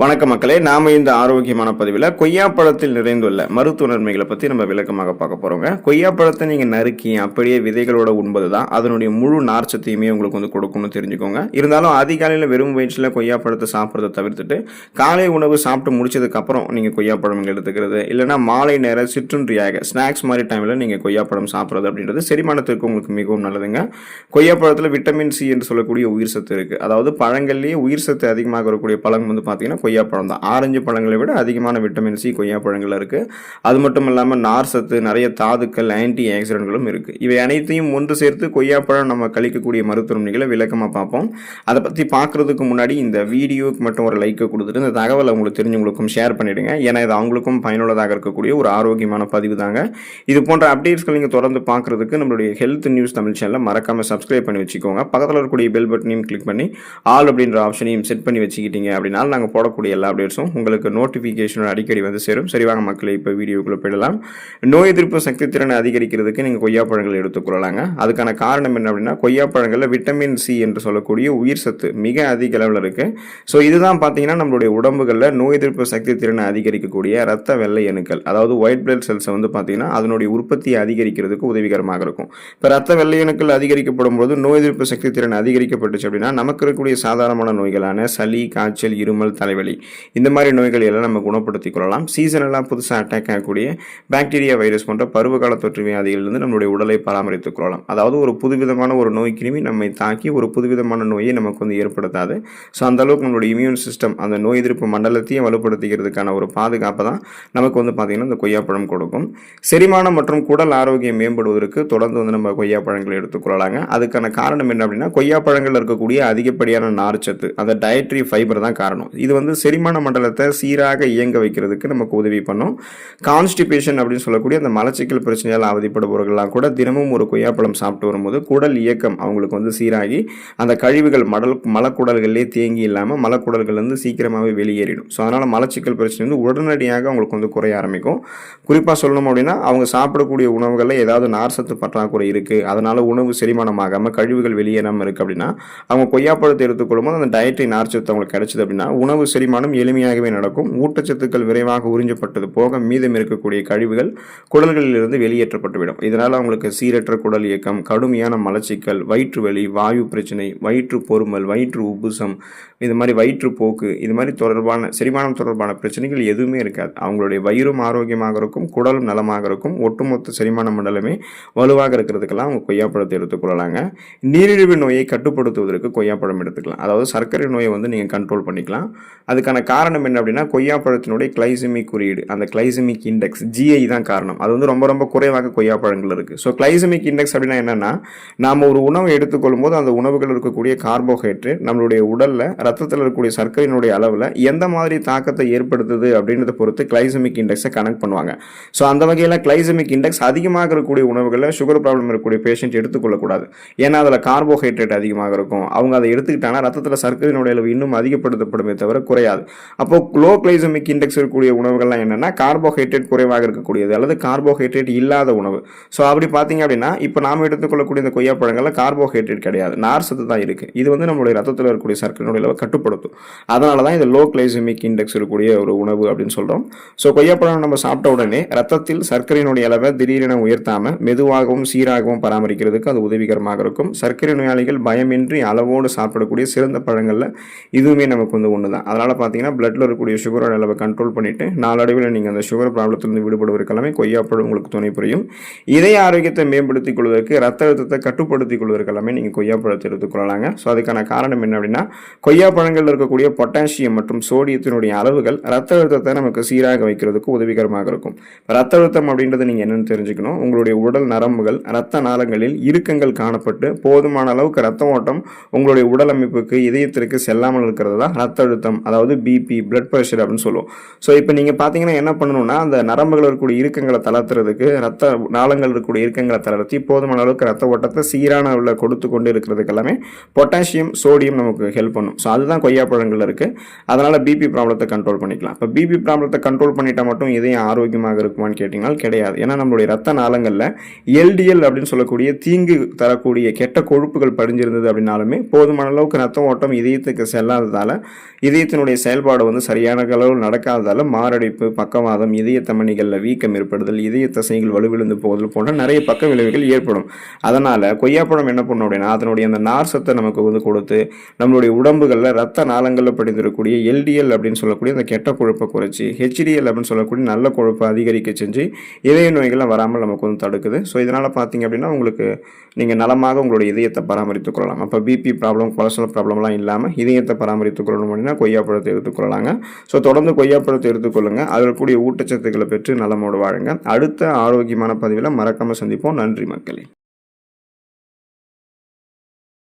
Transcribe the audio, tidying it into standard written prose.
வணக்க மக்களே, நாம இந்த ஆரோக்கியமான பதிவில் கொய்யாப்பழத்தில் நிறைந்துள்ள மருத்துவ நன்மைகளை பற்றி நம்ம விளக்கமாக பார்க்க போகிறோங்க. கொய்யாப்பழத்தை நீங்கள் நறுக்கி அப்படியே விதைகளோட உண்பது தான் அதனுடைய முழு நார்ச்சத்தையுமே உங்களுக்கு கொடுக்கும்னு தெரிஞ்சுக்கோங்க. இருந்தாலும் அதிகாலையில் வெறும் வயிற்றில் கொய்யாப்பழத்தை சாப்பிட்றத தவிர்த்துட்டு காலை உணவு சாப்பிட்டு முடிச்சதுக்கப்புறம் நீங்கள் கொய்யாப்பழம் எடுத்துக்கிறது, இல்லைனா மாலை நேர சிற்றுண்டியாக ஸ்நாக்ஸ் மாதிரி டைமில் நீங்கள் கொய்யாப்பழம் சாப்பிட்றது அப்படின்றது செரிமானத்திற்கு உங்களுக்கு மிகவும் நல்லதுங்க. கொய்யாப்பழத்தில் விட்டமின் சி என்று சொல்லக்கூடிய உயிர் சத்து இருக்குது. அதாவது பழங்கள்லேயே உயிர் சத்து அதிகமாக வரக்கூடிய பழம் பார்த்தீங்கன்னா கொய்யாப்பழம் தான். ஆரஞ்சு பழங்களை விட அதிகமான விட்டமின் சி கொய்யாப்பழங்கள் இருக்கு. அது மட்டும் இல்லாமல் நார் சத்து, நிறைய தாதுக்கள், ஆன்டி ஆக்சிடென்ட்களும் இருக்கு. இவை அனைத்தையும் ஒன்று சேர்த்து கொய்யாப்பழம் நம்ம கழிக்கக்கூடிய மருத்துவ நன்மைகளை விளக்கமாக பார்ப்போம். அதை பற்றி பார்க்கறதுக்கு முன்னாடி இந்த வீடியோக்கு மட்டும் ஒரு லைக்கை கொடுத்துட்டு இந்த தகவலை உங்களுக்கு தெரிஞ்சவங்களுக்கும் ஷேர் பண்ணிடுங்க. ஏன்னா இது அவங்களுக்கும் பயனுள்ளதாக இருக்கக்கூடிய ஒரு ஆரோக்கியமான பதிவு தாங்க. இது போன்ற அப்டேட்ஸ்கள் நீங்கள் தொடர்ந்து பார்க்கறதுக்கு நம்மளுடைய ஹெல்த் நியூஸ் தமிழ் சேனலை மறக்காம சப்ஸ்கிரைப் பண்ணி வச்சுக்கோங்க. பக்கத்தில் இருக்கக்கூடிய பெல் பட்டனையும் கிளிக் பண்ணி ஆல் அப்படின்ற ஆப்ஷனையும் செட் பண்ணி வச்சுக்கிட்டீங்க அப்படின்னா நாங்கள் போடக்கூடிய எல்லா அப்டேட்ஸும் உங்களுக்கு நோட்டிஃபிகேஷன் அடிக்கடி சேரும். சரிவாங்க மக்களே, இப்போ வீடியோக்குள்ள போயிடலாம். நோய் எதிர்ப்பு சக்தி திறனை அதிகரிக்கிறதுக்கு நீங்கள் கொய்யாப்பழங்கள் எடுத்துக்கொள்ளலாங்க. அதுக்கான காரணம் என்ன அப்படின்னா, கொய்யாப்பழங்களில் விட்டமின் சி என்று சொல்லக்கூடிய உயிர் சத்து மிக அதிக அளவில் இருக்கு. ஸோ இதுதான் பார்த்தீங்கன்னா நம்மளுடைய உடம்புகளில் நோய் எதிர்ப்பு சக்தி திறனை அதிகரிக்கக்கூடிய ரத்த வெள்ளை அணுக்கள், அதாவது ஒயிட் பிளட் செல்ஸை பார்த்தீங்கன்னா அதனுடைய உற்பத்தியை அதிகரிக்கிறதுக்கு உதவிகரமாக இருக்கும். இப்போ ரத்த வெள்ளை அணுக்கள் அதிகரிக்கப்படும் போது நோய் எதிர்ப்பு சக்தி திறன் அதிகரிக்கப்பட்டுச்சு அப்படின்னா நமக்கு இருக்கக்கூடிய சாதாரணமான நோய்களான சளி, காய்ச்சல், இருமல், தலைவலி இந்த மாதிரி நோய்கள் எல்லாம் நம்ம குணப்படுத்திக் கொள்ளலாம். சீசனெல்லாம் புதுசாக அட்டாக் ஆகக்கூடிய பாக்டீரியா, வைரஸ் போன்ற பருவகால தொற்று வியாதிகளிலிருந்து நம்மளுடைய உடலை பராமரித்துக் கொள்ளலாம். அதாவது ஒரு புதுவிதமான ஒரு நோய் கிருமி நம்மை தாக்கி ஒரு புதுவிதமான நோயை நமக்கு ஏற்படுத்தாது. ஸோ அந்த அளவுக்கு நம்மளுடைய இம்யூன் சிஸ்டம் அந்த நோய் எதிர்ப்பு மண்டலத்தையும் வலுப்படுத்திக்கிறதுக்கான ஒரு பாதுகாப்பை தான் நமக்கு பார்த்தீங்கன்னா இந்த கொய்யாப்பழம் கொடுக்கும். செரிமானம் மற்றும் குடல் ஆரோக்கியம் மேம்படுவதற்கு தொடர்ந்து நம்ம கொய்யாப்பழங்களை எடுத்துக்கொள்ளலாங்க. அதுக்கான காரணம் என்ன அப்படின்னா, கொய்யாப்பழங்கள் இருக்கக்கூடிய அதிகப்படியான நார்ச்சத்து, அந்த டயட்ரி ஃபைபர் தான் காரணம். இது செரிமான மண்டலத்தை சீராக இயங்க வைக்கிறதுக்கு நமக்கு உதவி பண்ணும். கான்ஸ்டிபேஷன் அப்படின்னு சொல்லக்கூடிய அந்த மலச்சிக்கல் பிரச்சனையால் அவதிப்படுபவர்கள்லாம் கூட தினமும் ஒரு கொய்யாப்பழம் சாப்பிட்டு வரும்போது குடல் இயக்கம் அவங்களுக்கு சீராகி அந்த கழிவுகள் மலக்குடல்களே தேங்கி இல்லாமல் மலக்குடல்கள் சீக்கிரமாகவே வெளியேறிடும். ஸோ அதனால் மலச்சிக்கல் பிரச்சனை உடனடியாக அவங்களுக்கு குறைய ஆரம்பிக்கும். குறிப்பாக சொல்லணும் அப்படின்னா, அவங்க சாப்பிடக்கூடிய உணவுகளில் ஏதாவது நார்சத்து பற்றாக்குறை இருக்குது, அதனால் உணவு செரிமானமாகாமல் கழிவுகள் வெளியேறாமல் இருக்குது அப்படின்னா அவங்க கொய்யாப்பழத்தை எடுத்துக்கொள்ளும்போது அந்த டயட்ரி நார்ச்சத்து அவங்களுக்கு கிடைச்சது அப்படின்னா உணவு செரிமானம் எளிமையாகவே நடக்கும். ஊட்டச்சத்துக்கள் விரைவாக உறிஞ்சப்பட்டது போக மீதம் இருக்கக்கூடிய கழிவுகள் குடல்களிலிருந்து வெளியேற்றப்பட்டுவிடும். இதனால் அவங்களுக்கு சீரற்ற குடல் இயக்கம், கடுமையான மலச்சிக்கல், வயிற்று வலி, வாயு பிரச்சனை, வயிற்று பொறுமல், வயிற்று உப்புசம், இது மாதிரி வயிற்றுப்போக்கு, இது மாதிரி தொடர்பான செரிமானம் தொடர்பான பிரச்சனைகள் எதுவுமே இருக்காது. அவங்களுடைய வயிறும் ஆரோக்கியமாக இருக்கும், குடலும் நலமாக இருக்கும், ஒட்டுமொத்த செரிமான மண்டலமே வலுவாக இருக்கிறதுக்கெல்லாம் அவங்க கொய்யாப்பழத்தை எடுத்துக்கொள்ளலாங்க. நீரிழிவு நோயை கட்டுப்படுத்துவதற்கு கொய்யாப்பழம் எடுத்துக்கலாம். அதாவது சர்க்கரை நோயை நீங்கள் கண்ட்ரோல் பண்ணிக்கலாம். அதுக்கான காரணம் என்ன அப்படின்னா, கொய்யாப்பழத்தினுடைய கிளைசமிக் குறியீடு, அந்த கிளைசமிக் இண்டெக்ஸ் GI தான் காரணம். அது ரொம்ப ரொம்ப குறைவாக கொய்யாப்பழங்கள் இருக்குது. ஸோ கிளைசமிக் இண்டெக்ஸ் அப்படின்னா என்னன்னா, நாம் ஒரு உணவை எடுத்துக்கொள்ளும் போது அந்த உணவுகள் இருக்கக்கூடிய கார்போஹைட்ரேட் நம்மளுடைய உடலில் ரத்தத்தில் இருக்கக்கூடிய சர்க்கரையினுடைய அளவில் எந்த மாதிரி தாக்கத்தை ஏற்படுத்துது அப்படின்றத பொறுத்து கிளைசமிக் இண்டெக்ஸை கனெக்ட் பண்ணுவாங்க. ஸோ அந்த வகையில் கிளைசமிக் இண்டெக்ஸ் அதிகமாக இருக்கக்கூடிய உணவுகளில் சுகர் ப்ராப்ளம் இருக்கக்கூடிய பேஷண்ட் எடுத்துக்கொள்ளக்கூடாது. ஏன்னா அதில் கார்போஹைட்ரேட் அதிகமாக இருக்கும். அவங்க அதை எடுத்துக்கிட்டாங்கன்னா ரத்தத்தில் சர்க்கரையினுடைய அளவு இன்னும் அதிகப்படுத்தப்படுமே தவிர குறையாது. அப்போ லோ கிளைசமிக் இண்டெக்ஸ் இருக்கக்கூடிய உணவுகள்லாம் என்னன்னா கார்போஹைட்ரேட் குறைவாக இருக்கக்கூடியது அல்லது கார்போஹைட்ரேட் இல்லாத உணவு. ஸோ அப்படி பார்த்தீங்க அப்படின்னா, இப்போ நாம் எடுத்துக்கொள்ளக்கூடிய இந்த கொய்யாப்பழங்களில் கார்போஹைட்ரேட் கிடையாது, நார் சத்து தான் இருக்குது. இது நம்மளுடைய ரத்தத்தில் இருக்கக்கூடிய சர்க்கரையினுடைய அளவை கட்டுப்படுத்தும். அதனால தான் இது லோ கிளைசமிக் இண்டெக்ஸ் இருக்கக்கூடிய ஒரு உணவு அப்படின்னு சொல்கிறோம். ஸோ கொய்யாப்பழம் நம்ம சாப்பிட்ட உடனே ரத்தத்தில் சர்க்கரையினுடைய அளவை திடீரென உயர்த்தாமல் மெதுவாகவும் சீராகவும் பராமரிக்கிறதுக்கு அது உதவிகரமாக இருக்கும். சர்க்கரை நோயாளிகள் பயமின்றி அளவோடு சாப்பிடக்கூடிய சிறந்த பழங்களில் இதுவுமே நமக்கு ஒன்று தான். அதனால் பார்த்தீங்கன்னா பிளட்டில் இருக்கக்கூடிய சுகரோட அளவை கண்ட்ரோல் பண்ணிவிட்டு நாளடைவில் நீங்கள் அந்த சுகர் ப்ராப்ளத்திலிருந்து விடுபடுவதற்கு எல்லாமே கொய்யாப்பழம் உங்களுக்கு துணை புரியும். இதய ஆரோக்கியத்தை மேம்படுத்திக் கொள்வதற்கு, ரத்த அழுத்தத்தை கட்டுப்படுத்திக் கொள்வதற்கு எல்லாமே நீங்கள் கொய்யாப்பழத்தை எடுத்துக்கொள்ளலாங்க. ஸோ அதுக்கான காரணம் என்ன அப்படின்னா, கொய்யாப்பழங்கள் இருக்கக்கூடிய பொட்டாசியம் மற்றும் சோடியத்தினுடைய அளவுகள் ரத்த அழுத்தத்தை நமக்கு சீராக வைக்கிறதுக்கு உதவிகரமாக இருக்கும். ரத்த அழுத்தம் அப்படின்றது நீங்கள் என்னென்னு தெரிஞ்சுக்கணும். உங்களுடைய உடல் நரம்புகள், ரத்த நாளங்களில் இறுக்கங்கள் காணப்பட்டு போதுமான அளவுக்கு ரத்த ஓட்டம் உங்களுடைய உடல் அமைப்புக்கு, இதயத்திற்கு செல்லாமல் இருக்கிறது தான் ரத்த அழுத்தம், அதாவது பிபி, பிளட் ப்ரெஷர் அப்படின்னு சொல்லுவோம். ஸோ இப்போ நீங்கள் பார்த்தீங்கன்னா என்ன பண்ணணும்னா, அந்த நரம்புகள் இருக்கக்கூடிய இறுக்கங்களை தளர்த்துறதுக்கு, ரத்த நாளங்கள் இருக்கக்கூடிய இறுக்கங்களை தளர்த்தி போதுமான அளவுக்கு ரத்த ஓட்டத்தை சீரான அளவில் கொடுத்து கொண்டு இருக்கிறதுக்கு எல்லாமே பொட்டாசியம், சோடியம் நமக்கு ஹெல்ப் பண்ணும். ஸோ அதுதான் கொய்யாப்பழங்கள் இருக்குது. அதனால் பிபி ப்ராப்ளத்தை கண்ட்ரோல் பண்ணிக்கலாம். இப்போ பிபி ப்ராப்ளத்தை கண்ட்ரோல் பண்ணிட்டால் மட்டும் இதயம் ஆரோக்கியமாக இருக்குமான்னு கேட்டிங்கன்னா கிடையாது. ஏன்னா நம்மளுடைய ரத்த நாளங்களில் LDL அப்படின்னு சொல்லக்கூடிய தீங்கு தரக்கூடிய கெட்ட கொழுப்புகள் படிஞ்சிருந்தது அப்படின்னாலுமே போதுமான அளவுக்கு ரத்த ஓட்டம் இதயத்துக்கு செல்லாததால் இதயத்தினுடைய அதனுடைய செயல்பாடு வந்து சரியான அளவில் நடக்காததால் மாரடைப்பு, பக்கவாதம், இதய தமனிகளில் வீக்கம் ஏற்படுதல், இதய தசைகள் வலுவிழந்து போதல் போன்ற நிறைய பக்க விளைவுகள் ஏற்படும். அதனால் கொய்யாப்பழம் என்ன பண்ணும் அப்படின்னா அதனுடைய அந்த நார் சத்தை நமக்கு வந்து கொடுத்து நம்மளுடைய உடம்புகளில் ரத்த நாளங்களில் படிந்திருக்கக்கூடிய எல்டிஎல் அப்படின்னு சொல்லக்கூடிய அந்த கெட்ட கொழுப்பை குறைச்சி ஹெச்டிஎல் அப்படின்னு சொல்லக்கூடிய நல்ல கொழுப்பை அதிகரிக்க செஞ்சு இதய நோய்கள்லாம் வராமல் நமக்கு வந்து தடுக்குது. ஸோ இதனால் பார்த்தீங்க அப்படின்னா உங்களுக்கு நீங்கள் நலமாக உங்களுடைய இதயத்தை பராமரித்துக் கொள்ளலாம். அப்போ பிபி ப்ராப்ளம், கொலஸ்ட்ரால் ப்ராப்ளம்லாம் இல்லாமல் இதயத்தை பராமரித்துக் கொள்ளணும் அப்படின்னா கொய்யாப்பழத்தை எடுத்துக்கொள்ளலாங்க. ஸோ தொடர்ந்து கொய்யாப்பழத்தை எடுத்துக்கொள்ளுங்கள். அதில் கூடிய ஊட்டச்சத்துக்களை பெற்று நலமோடு வாழுங்க. அடுத்த ஆரோக்கியமான பதிவில் மறக்காமல் சந்திப்போம். நன்றி மக்களே.